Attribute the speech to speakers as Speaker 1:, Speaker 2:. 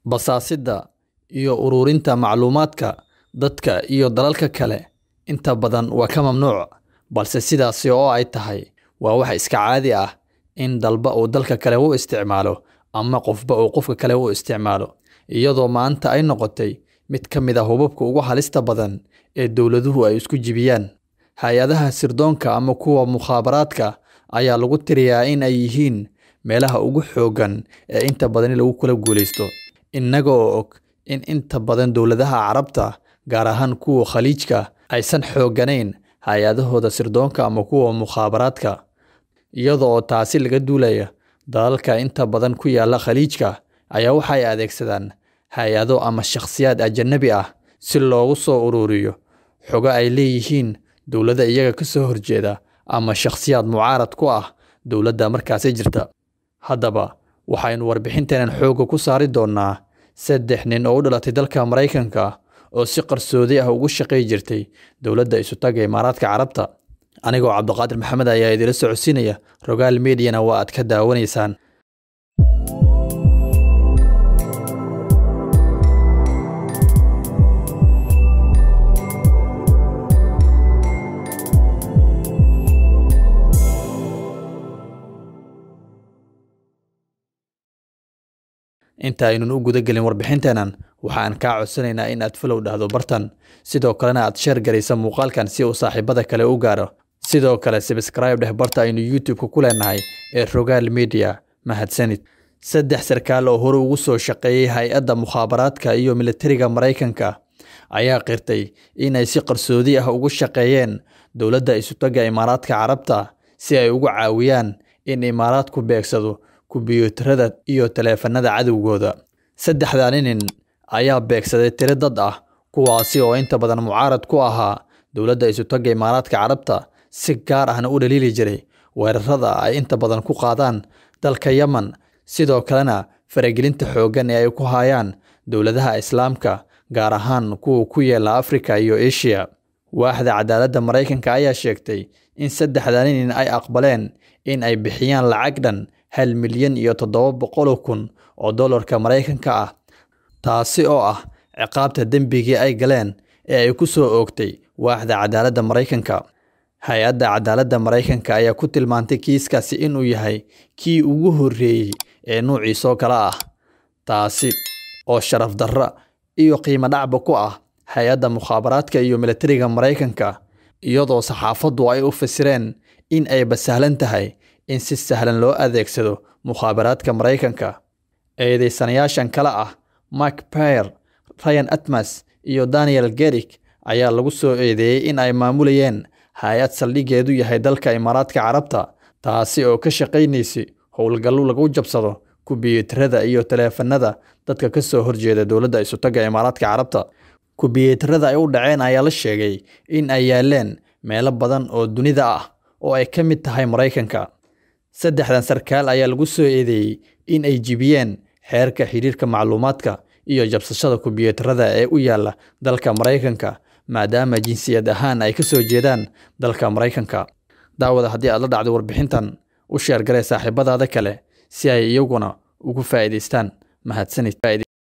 Speaker 1: Basaasida iyo ururinta macluumaadka dadka iyo dalalka kale inta badan waa ka mamnuuc, balse sidaasi oo ay tahay waa wax iska caadi ah in dalba uu dalka kale u isticmaalo ama qofba uu qofka kale u isticmaalo, iyadoo maanta ay noqotay mid ka mid ah hubabka ugu halista badan ee dowladuhu ay isku jibiyaan. Hay'adaha sirdoonka ama kuwa mukhaabaraadka ayaa lagu tiriyaa in ay yihiin meelaha ugu xooggan ee inta badan lagu kala guuleysto. Innaga oo og in inta badan dowladaha Carabta, gaar ahaan kuwa Khaliijka, aysan xoogganayn hay'adahooda sirdoonka ama kuwa mukhaabaraadka, iyadoo taasi laga duulaya dalalka inta badan ku yaala Khaliijka ayaa waxay adeegsadaan hay'ado ama shakhsiyaad ajnabi ah si loogu soo ururiyo xogo ay leeyihiin dowladda iyaga ka soo horjeeda ama shakhsiyaad mucaarad ku ah dowladda markaasi jirta. Haddaba, waxaynu warbixinteenan xoogga ku saari doonaa 3 nin oo u dhalatay dalka Mareykanka oo si qarsoodi ah ugu shaqeey jirtay dowladda Isutaga Imaaraadka Carabta. Anigoo Cabdiqaadir Maxamed ayaa idila socodsiinaya, Rogaal Media-na waa aad ka daawanaysaan. Inta aynu u guda galin warbixinteenan, waxaan ka codsanaynaa in aad follow dhahdo bartan, sidoo kalena aad share garaysa muuqaalkan si uu saaxiibada kale u gaaro. Sidoo kale subscribe dheh barta aynu YouTube ku leenahay ee Rogaal Media. Mahadsanid. 3 sarkaal oo hore ugu soo shaqeeyay hay'adda mukhaabaraadka iyo militariga Mareykanka ayaa qirtay in ay si qarsoodi ah ugu shaqeeyeen dowladda Isutaga Imaaraadka Carabta si ay ugu caawiyaan in Imaaraadku beegsado kumbiyuutarada iyo taleefanada cadowgooda. 3 nin ayaa beegsaday tiro dad ah kuwaasi oo inta badan mucaarad ku ahaa dowladda Isutaga Imaaraadka Carabta, si gaar ahna u dhaliili jiray weerarada ay inta badan ku qaadaan dalka Yemen, sidoo kalena faragelinta xooggan ee ay ku hayaan dowladaha Islaamka, gaar ahaan kuwa ku yaala Afrika iyo Asia. Waaxda cadaaladda Mareykanka ayaa sheegtay in 3 nin ay aqbaleen in ay bixiyaan lacag dhan 1,700,000 oo dollarka Mareykanka ah, taasi oo ah ciqaabta dembigii ay galeen ee ay ku soo oogtay waaxda cadaaladda Mareykanka. Hay'adda cadaaladda Mareykanka ayaa ku tilmaantay kiiskaasi inuu yahay kii ugu horreeyay ee nuuciisa oo kale ah, taasi oo sharaf darro iyo qiimo dhacba ku ah hay'adda mukhaabaraadka iyo militariga Mareykanka, iyadoo saxaafaddu ay u fasireen in ay sahlan tahay in si sahlan loo adeegsado mukhaabaraadka Mareykanka. Eedeysanayaashan kale ah Mark Pierre, Ryan Atmas iyo Daniel Gerik ayaa lagu soo eedeeyay in ay maamulayeen hay'ad saldhigeedu yahay dalka Imaaraadka Carabta, taasi oo ka shaqeynaysay howlgallo lagu jabsado kumbiyuutarada iyo taleefanada dadka ka soo horjeeda dowladda Isutaga Imaaraadka Carabta. Kumbiyuutarada ay u dhaceen ayaa la sheegay in ay yaaleen meelo badan oo dunida ah oo ay ka mid tahay Mareykanka. 3 sarkaal ayaa lagu soo eedeeyay in ay jibiyeen xeerka xiriirka macluumaadka iyo jabsashada kumbiyuutarada ee u yaala dalka Mareykanka, maadaama jinsiyad ahaan ay ka soo jeedaan dalka Mareykanka. Daawada, haddii aad la dhacdo warbixintan, u share garay saaxiibadaada kale si ay iyaguna ugu faa'iideystaan. Mahadsanid.